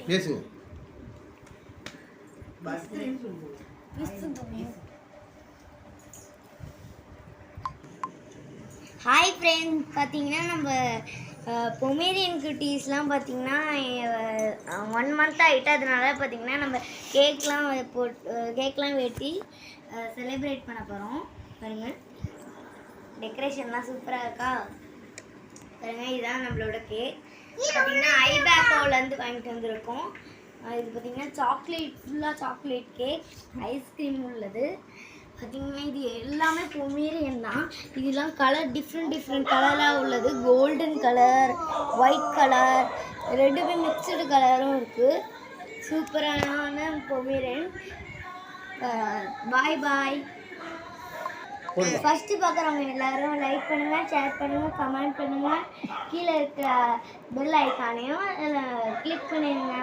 பேசுங்க. Hi friend, பார்த்தீங்கன்னா நம்ம பொமேரியன் குட்டீஸ்லாம் பார்த்தீங்கன்னா 1 மந்த் ஆகிட்டு. அதனால பார்த்தீங்கன்னா நம்ம கேக்லாம் வெட்டி செலிப்ரேட் பண்ண போகிறோம். பாருங்கள், டெக்கரேஷன்லாம் சூப்பராக இருக்கா பாருங்கள். இதுதான் நம்மளோட கேக். பார்த்தீங்கன்னா ஐபேக்கோலேருந்து வாங்கிட்டு வந்திருக்கோம். இது பார்த்தீங்கன்னா ஃபுல்லாக சாக்லேட் கேக், ஐஸ்கிரீம் உள்ளது. பார்த்தீங்கன்னா இது எல்லாமே பொமேரியன் தான். இதெல்லாம் கலர் டிஃப்ரெண்ட் கலராக உள்ளது. கோல்டன் கலர், ஒயிட் கலர், ரெண்டுமே மிக்சடு கலரும் இருக்குது. சூப்பரான பொமேரியன். பாய். ஃபஸ்ட்டு பார்க்குறவங்க எல்லோரும் லைக் பண்ணுங்கள், ஷேர் பண்ணுங்கள், கமெண்ட் பண்ணுங்கள். கீழே இருக்கிற பெல் ஐக்கானையும் கிளிக் பண்ணிடுங்க.